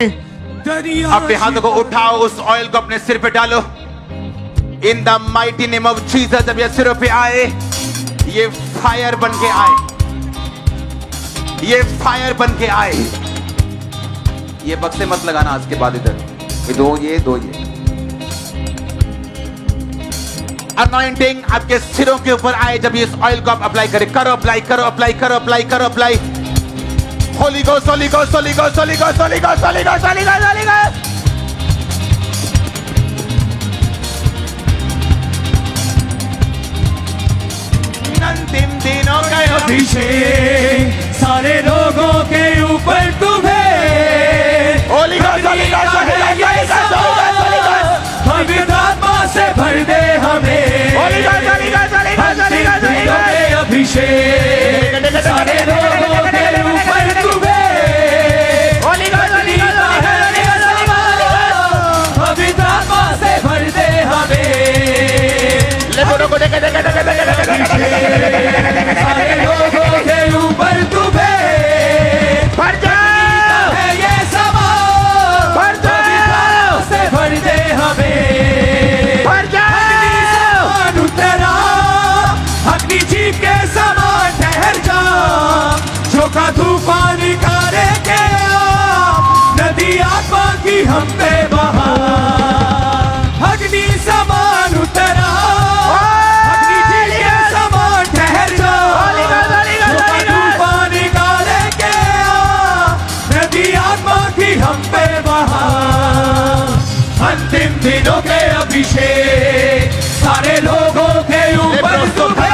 अपने हाथों को उठाओ, उस ऑयल को अपने सिर पे डालो। In the mighty name of Jesus. जब ये सिरों पे आए, ये फायर बन के आए, ये फायर बन के आए। ये बक्से मत लगाना आज के बाद इधर। ये दो ये अनॉइंटिंग आपके सिरों के ऊपर आए। जब ये इस ऑयल को आप अप्लाई करें, करो अप्लाई, करो अप्लाई, करो अप्लाई, करो apply. Holy ghost, holy ghost, holy ghost, holy ghost, holy ghost, holy ghost, holy ghost, holy ghost. अंतिम दिनों का अभिषेक सारे लोगों के ऊपर तुम्हें। Holy ghost, holy ghost, holy ghost, holy ghost, holy ghost. पवित्र आत्मा से भर दे हमें। Holy ghost, holy ghost, holy ghost, holy ghost, holy ghost. अभिषेक सारे लोगों के ऊपर तुम्हें। Holy ghost, holy ghost, holy ghost, holy ghost. पवित्र आत्मा से भर दे हमें। ले बोलो को देखे देखे देखे देखे सारे लोगों के ऊपर तुम्हें। भर जाओ, है ये सवाल। भर जाओ, से भर दे हमें। भर जाओ। समान उतरा अग्नि जीव के समान ठहर जा। झोंका तूफान निकाले के नदी आत्मा की हम पे बहा। अग्नि समान उतरा अग्नि जीव के समान ठहर जा। झोंका तूफान निकाले के नदी आत्मा की हम पे बहा। अंतिम दिनों के अभिषेक सारे लोगों के ऊपर तुम्हें।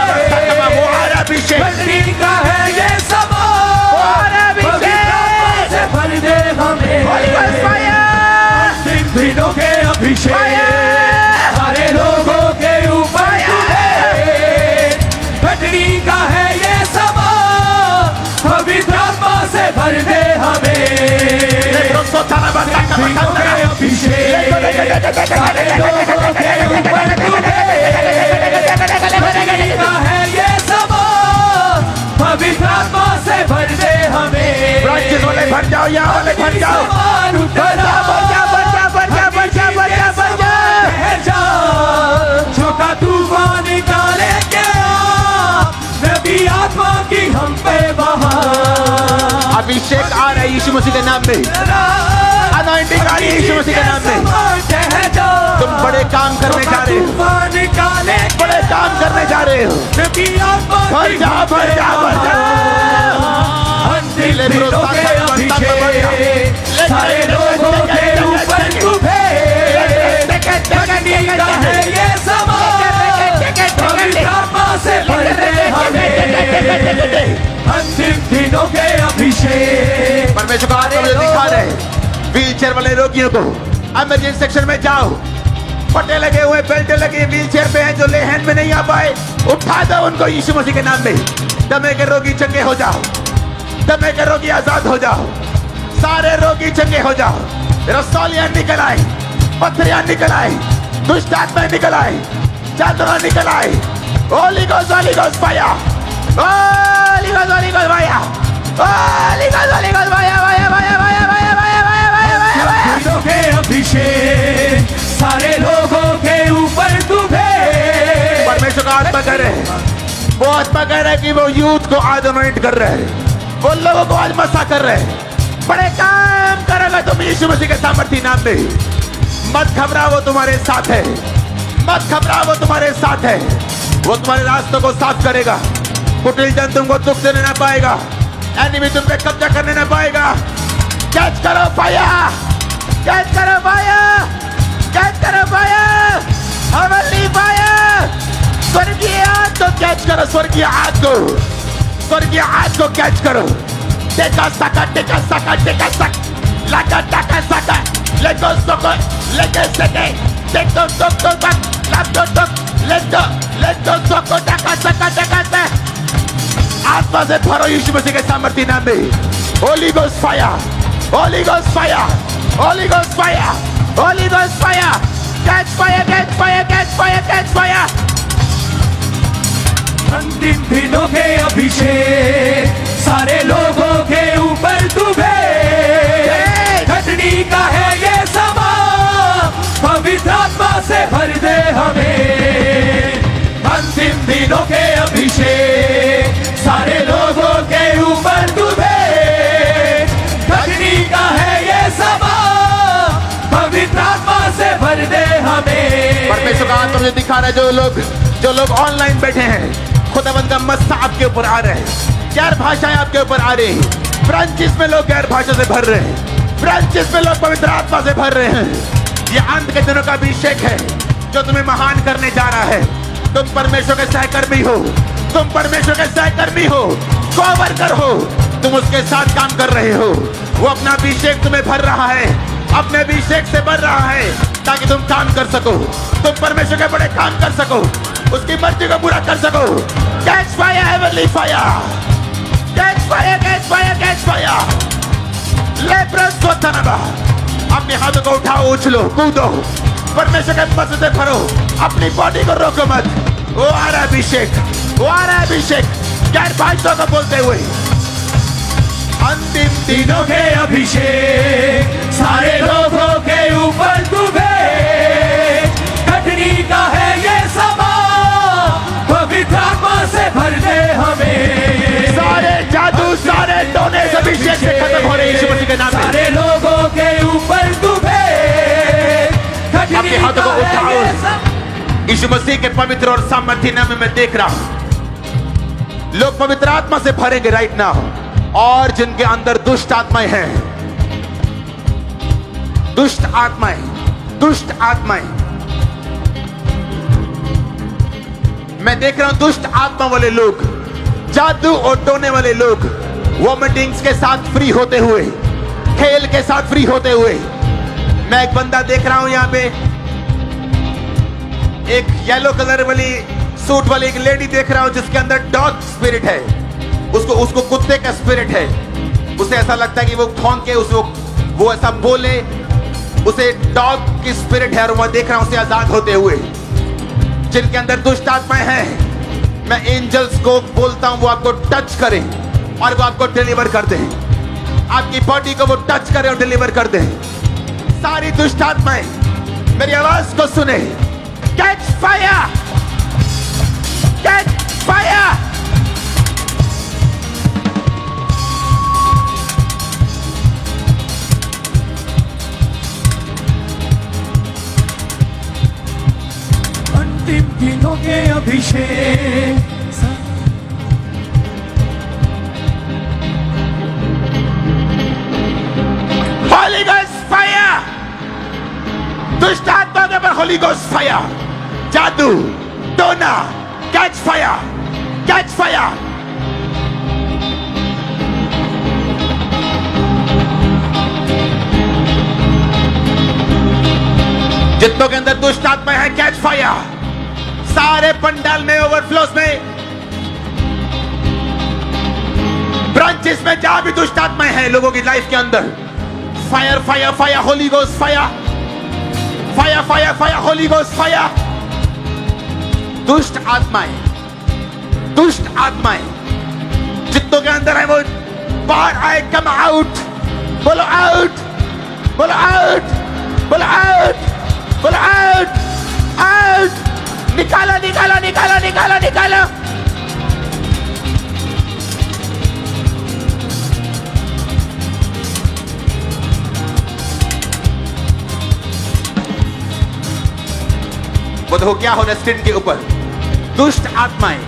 बंदी का है ये सवाल। अभिषेक से भर दे हमें। अंतिम दिनों के अभिषेक सारे लोगों के ऊपर तुम्हें। बंदी का है ये सवाल। पवित्र आत्मा से भर दे हमें। दिनों के अभिषेक सारे लोगों के ऊपर तुम्हें। बंदी का है ये सवाल। पवित्र आत्मा से भर दे हमें। ब्रांचेस वाले भर जाओ, यहाँ वाले भर जाओ। समान उतरा भर जा, भर जा, भर जा, भर जा, भर जा, भर जा। ठहर जा। झोंका तूफान निकाले के नदी आत्मा की हम पे बहा। अभिषेक आ रहा है यीशु मसीह के नाम में। अनॉइंटिंग आ रही है यीशु मसीह के नाम में। तुम बड़े काम करने जा रहे हो, बड़े काम करने जा रहे हो। भर जा, भर जा, भर जा। अंतिम दिनों के अभिषेक सारे लोगों के ऊपर तुम्हें। बंदी का है ये सवाल। पवित्र आत्मा से भर दे हमें। अंतिम दिनों के अभिषेक परमेश्वर का आत्मा मुझे दिखा रहे व्हील चेयर वाले रोगियों को। इमरजेंसी सेक्शन में जाओ। पट्टे लगे हुए, बेल्ट लगे व्हील चेयर पे हैं, जो ले हैंड में नहीं आ पाए, उठा दो उनको यीशु मसीह के नाम में। दमे के रोगी चंगे हो जाओ, दमे के रोगी आजाद हो जाओ, सारे रोगी चंगे हो जाओ। रसौलियां निकल आए, पत्थरियां निकल आए, दुष्ट आत्माएं निकल आए, चादर निकल आए। Holi ghost, holy ghost fire, Holi ghost, holy ghost fire, Holi ghost, holy ghost fire, fire, fire, fire, fire, fire, fire, fire, fire. दिनों के अभिषेक सारे लोगों के ऊपर तुम्हें। परमेश्वर का आत्मा कह रहे हैं, वो आत्मा कह रहा है कि वो यूथ को आज अनॉइंट कर रहे हैं, वो लोगों को आज मसा कर रहे हैं। बड़े काम करेगा तुम यीशु मसीह के सामर्थी नाम में। मत घबराओ, वो तुम्हारे साथ है। मत घबराओ, वो तुम्हारे साथ है। वो तुम्हारे रास्तों को साफ करेगा। कुटिल जन तुमको दुख देने ना पाएगा। एनिमी तुम पे कब्जा करने ना पाएगा। कैच करो फायर, कैच करो फायर, कैच करो फायर, हवली फायर। स्वर्गीय आग को कैच करो, स्वर्गीय आग को, स्वर्गीय आग को कैच करो। टेका सका, टेका सका, टेका सक, लगा टका सका, लेगो सको, लेगे सके, टेको सको तक, लातो तक, लेगो सको, टका सका, टका सक। आत्मा से भरो यीशु मसीह के सामर्थी नाम में। Holi ghost fire, Holi ghost fire, Holi ghost fire, Holi ghost fire. Catch fire, catch fire, catch fire, catch fire. अंतिम दिनों के अभिषेक सारे लोगों के ऊपर तुम्हें। घटनी भर दे हमें। परमेश्वर का आत्मा मुझे दिखा रहा है, जो लोग ऑनलाइन बैठे हैं, खुदावंद का मस्सा आपके ऊपर आ रहा है, गैर भाषाएं आपके ऊपर आ रही हैं, ब्रांचेस में लोग गैर भाषा से भर रहे हैं, ब्रांचेस में लोग पवित्र आत्मा से भर रहे हैं। ये अंत के दिनों का अभिषेक है जो तुम्हें महान करने जा रहा है। तुम परमेश्वर के सहकर्मी हो, तुम परमेश्वर के सहकर्मी हो, कोवर्कर हो, तुम उसके साथ काम कर रहे हो। वो अपना अभिषेक तुम्हें भर रहा है, अपने अभिषेक से भर रहा है ताकि तुम काम कर सको, तुम परमेश्वर के बड़े काम कर सको, उसकी मर्जी को पूरा कर सको। Catch fire, heavenly fire, catch fire, catch fire, catch fire. Leprous को तनबा, अपने हाथों को उठाओ, उछलो, कूदो, परमेश्वर के मस्से से भरो, अपनी बॉडी को रोको मत। वो आ रहा है अभिषेक, वो आ रहा है अभिषेक, गैर भाषाओं को बोलते हुए। अंतिम दिनों के अभिषेक सारे लोगों के ऊपर तू भेज। कटनी का है ये समा, पवित्र आत्मा से भर दे हमें। सारे जादू, सारे टोने अभिषेक से खत्म हो रहे हैं यीशु मसीह के नाम में। सारे लोगों के ऊपर तू भेज। अपने हाथों को उठाओ, यीशु मसीह के पवित्र और सामर्थ्य नाम में मैं देख रहा हूं लोग पवित्र आत्मा से भरेंगे राइट नाउ। और जिनके अंदर दुष्ट आत्माएं हैं, दुष्ट आत्माएं, दुष्ट आत्माएं, मैं देख रहा हूं दुष्ट आत्मा वाले लोग, जादू और टोने वाले लोग वॉमिटिंग्स के साथ फ्री होते हुए, खेल के साथ फ्री होते हुए। मैं एक बंदा देख रहा हूं यहां पे, एक येलो कलर वाली सूट वाली एक लेडी देख रहा हूं जिसके अंदर डॉग स्पिरिट है, उसको कुत्ते का स्पिरिट है। उसे ऐसा लगता है कि वो खौंक के वो ऐसा बोले, उसे डॉग की स्पिरिट है। और मैं देख रहा हूं उसे आजाद होते हुए। जिनके अंदर दुष्ट आत्माएं हैं, मैं एंजल्स को बोलता हूं वो आपको टच करें और वो आपको डिलीवर कर दें, आपकी बॉडी को वो टच करें और डिलीवर कर दें। सारी दुष्ट आत्माएं मेरी आवाज को सुने। Catch fire, catch fire. अंतिम दिनों के अभिषेक होली गोस्ट फायर, दुष्ट आत्मा के ऊपर होली गोस्ट फायर, जादू, टोना, कैच फायर, कैच फायर। जितनों के अंदर दुष्ट आत्मा है, कैच फायर। सारे पंडाल में, ओवरफ्लोस में, ब्रांचेस में, जहां भी दुष्ट आत्माएं हैं लोगों की लाइफ के अंदर, fire fire fire, Holi ghost fire, fire fire fire, Holi ghost fire. दुष्ट आत्माएं, दुष्ट आत्माएं जितनों के अंदर है वो बाहर आए। कम आउट, बोलो आउट, बोलो आउट, बोलो आउट, बोलो आउट, आउट। निकालो, निकालो, निकालो, निकालो, निकालो। वो देखो क्या हो रहा है स्क्रीन के ऊपर। दुष्ट आत्माएं,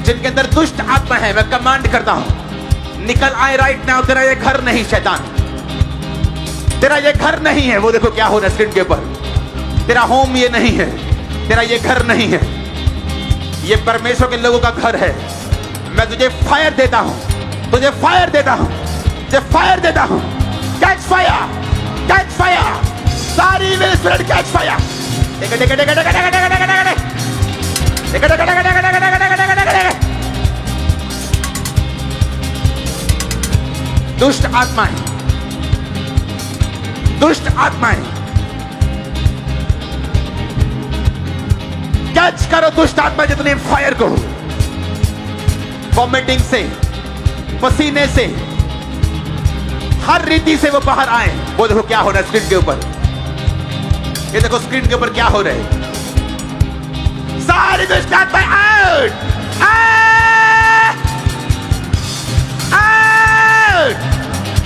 जिनके अंदर दुष्ट आत्मा है, मैं कमांड करता हूं निकल आए राइट नाउ। तेरा ये घर नहीं शैतान, तेरा ये घर नहीं है। वो देखो क्या हो रहा है स्क्रीन के ऊपर। तेरा होम ये नहीं है, तेरा ये घर नहीं है, ये परमेश्वर के लोगों का घर है। मैं तुझे फायर देता हूं, तुझे फायर देता हूं, तुझे फायर देता हूं। कैच फायर, कैच फायर, सारी इविल स्पिरिट कैच फायर। दुष्ट आत्माएं, दुष्ट आत्माएं, कैच करो दुष्ट आत्मा जितने फायर को। वॉमिटिंग से, पसीने से, हर रीति से वो बाहर आए। वो देखो क्या हो रहा है स्क्रीन के ऊपर। ये देखो स्क्रीन के ऊपर क्या हो रहा है। सारी दुष्ट आत्माएं आउट, आउट,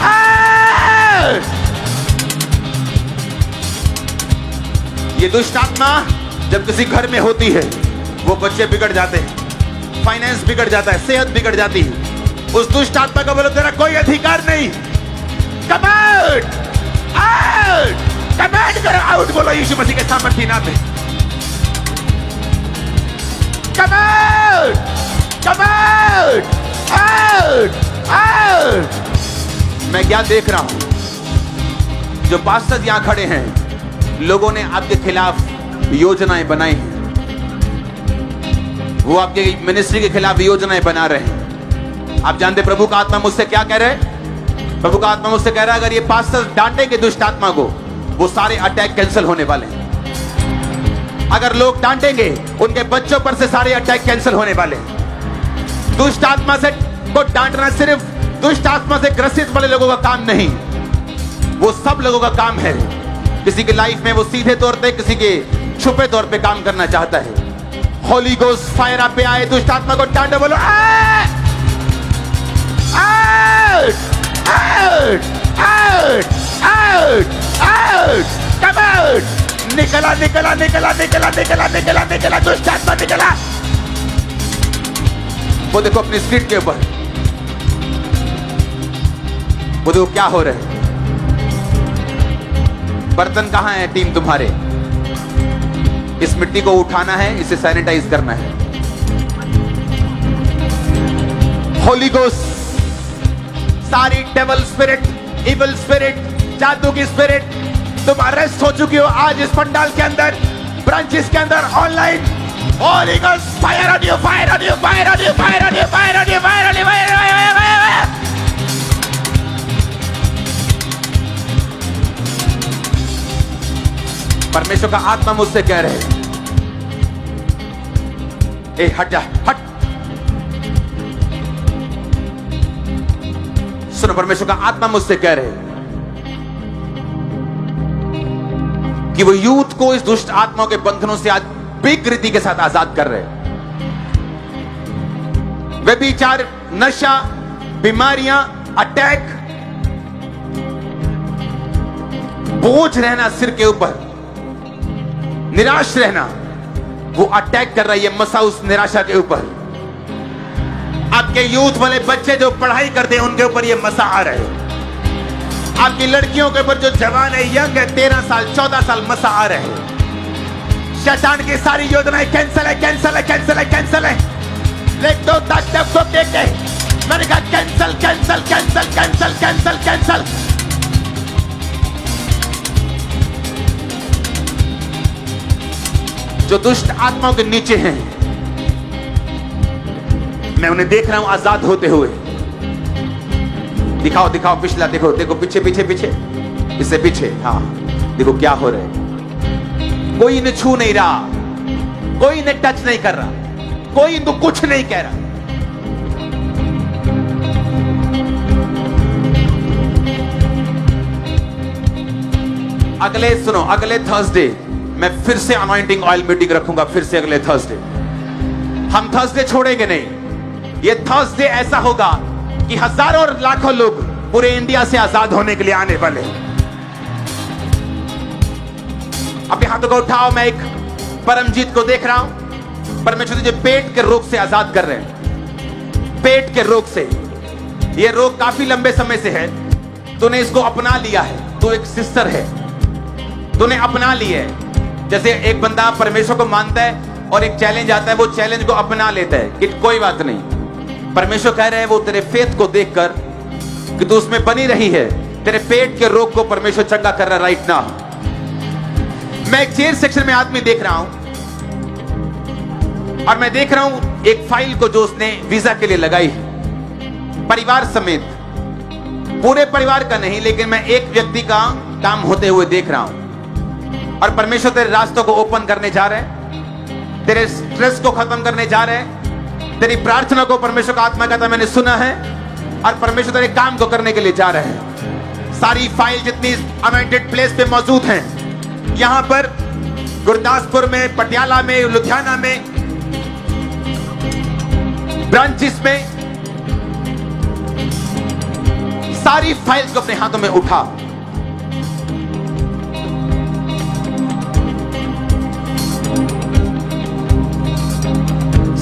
आउट। ये दुष्ट आत्मा जब किसी घर में होती है, वो बच्चे बिगड़ जाते हैं, फाइनेंस बिगड़ जाता है, सेहत बिगड़ जाती है। उस दुष्ट आत्मा को बोलो तेरा कोई अधिकार नहीं, कम आउट, आउट, कमांड करो, आउट बोलो यीशु मसीह के सामर्थी नाम में। Come out, come out, out, out. मैं क्या देख रहा हूं, जो पास्टर यहां खड़े हैं, लोगों ने आपके खिलाफ योजनाएं बनाई हैं, वो आपके मिनिस्ट्री के खिलाफ योजनाएं बना रहे हैं। आप जानते प्रभु का आत्मा मुझसे क्या कह रहे हैं? प्रभु का आत्मा मुझसे कह रहा है अगर ये पास्टर डांटेंगे दुष्ट आत्मा को, वो सारे अटैक कैंसिल होने वाले हैं। अगर लोग डांटेंगे, उनके बच्चों पर से सारे अटैक कैंसिल होने वाले हैं। दुष्ट आत्मा से को डांटना सिर्फ दुष्ट आत्मा से ग्रसित वाले लोगों का काम नहीं, वो सब लोगों का काम है। किसी की लाइफ में वो सीधे तौर पे, किसी के छुपे तौर पे काम करना चाहता है। होली गोस्ट फायर आप पे आए, दुष्ट आत्मा को डांटो, बोलो out, out, out, out, out, come out. निकला, निकला, निकला, निकला, निकला, निकला, निकला, दुष्ट आत्मा निकला। वो देखो अपनी स्क्रीन के ऊपर, वो देखो क्या हो रहा है। बर्तन कहां है टीम तुम्हारे? इस मिट्टी को उठाना है, इसे सैनिटाइज करना है। होली गोस्ट, सारी डेविल स्पिरिट, इविल स्पिरिट, जादू की स्पिरिट तुम अरेस्ट हो चुकी हो आज इस पंडाल के अंदर, ब्रांचेस के अंदर, online. Holi ghost fire on you, fire on you, fire on you, fire on you, fire on you, fire on you, fire on you. परमेश्वर का आत्मा मुझसे कह रहे हैं, ए हट जा, हट। सुनो, परमेश्वर का आत्मा मुझसे कह रहे हैं कि वो यूथ को इस दुष्ट आत्माओं के बंधनों से आज बिग रीति के साथ आजाद कर रहे हैं। व्यभिचार, नशा, बीमारियां, अटैक, बोझ रहना सिर के ऊपर, निराश रहना, वो अटैक कर रही है मसा उस निराशा के ऊपर। आपके यूथ वाले बच्चे जो पढ़ाई करते हैं, उनके ऊपर ये मसा आ रहे हैं। आपकी लड़कियों के ऊपर जो जवान है, यंग है, 13 साल, 14 साल, मसा आ रहे हैं। शैतान की सारी योजनाएं कैंसिल है, कैंसिल है, कैंसिल है, कैंसिल है। लिख दो ताकत को देख के, मैंने कहा cancel, cancel, cancel, cancel, cancel, cancel. जो दुष्ट आत्माओं के नीचे हैं, मैं उन्हें देख रहा हूं आजाद होते हुए। दिखाओ, दिखाओ पिछला, देखो, देखो पीछे, पीछे, पीछे, इससे पीछे। हाँ, देखो क्या हो रहा है। कोई इन्हें छू नहीं रहा, कोई इन्हें टच नहीं कर रहा, कोई इनको कुछ नहीं कह रहा। अगले सुनो, अगले थर्सडे मैं फिर से अनॉइंटिंग ऑयल मीटिंग रखूंगा, फिर से अगले थर्सडे। हम थर्सडे छोड़ेंगे नहीं। ये थर्सडे ऐसा होगा कि हजारों और लाखों लोग पूरे इंडिया से आजाद होने के लिए आने वाले। अपने हाथों को उठाओ। मैं एक परमजीत को देख रहा हूं, परमेश्वर तुझे पेट के रोग से आजाद कर रहे हैं। पेट के रोग से, ये रोग काफी लंबे समय से है, तूने इसको अपना लिया है। तू एक सिस्टर है, तूने अपना लिया है। जैसे एक बंदा परमेश्वर को मानता है और एक चैलेंज आता है, वो चैलेंज को अपना लेता है कि कोई बात नहीं। परमेश्वर कह रहे हैं वो तेरे फेथ को देखकर कि तू उसमें बनी रही है, तेरे पेट के रोग को परमेश्वर चंगा कर रहा है राइट नाउ। मैं एक चेयर सेक्शन में आदमी देख रहा हूं और मैं देख रहा हूं एक फाइल को जो उसने वीजा के लिए लगाई, परिवार समेत, पूरे परिवार का नहीं, लेकिन मैं एक व्यक्ति का काम होते हुए देख रहा हूं। और परमेश्वर तेरे रास्तों को ओपन करने जा रहे हैं, तेरे स्ट्रेस को खत्म करने जा रहे हैं, तेरी प्रार्थना को परमेश्वर का आत्मा कहता मैंने सुना है, और परमेश्वर तेरे काम को करने के लिए जा रहे हैं। सारी फाइल जितनी अनॉइंटेड प्लेस पे मौजूद हैं, यहां पर गुरदासपुर में, पटियाला में, लुधियाना में, ब्रांचेस में, सारी फाइल्स को अपने हाथों में उठा।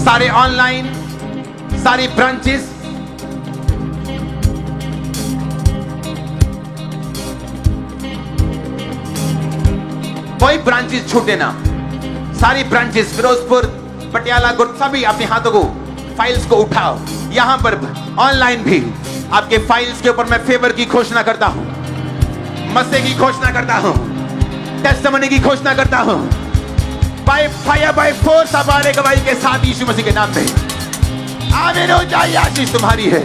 सारे ऑनलाइन, सारी ब्रांचेस, कोई ब्रांचेस छूटे ना। सारी ब्रांचेस फिरोजपुर, पटियाला, गुर सभी अपने हाथों को, फाइल्स को उठाओ। यहां पर ऑनलाइन भी आपके फाइल्स के ऊपर मैं फेवर की घोषणा करता हूं, मसे की घोषणा करता हूं, टेस्टिमनी की घोषणा करता हूं। बाय फायर बाय फोर्स हमारे गवाही के साथ यीशु मसीह के नाम में आमीन हो जाए। आशीष तुम्हारी है।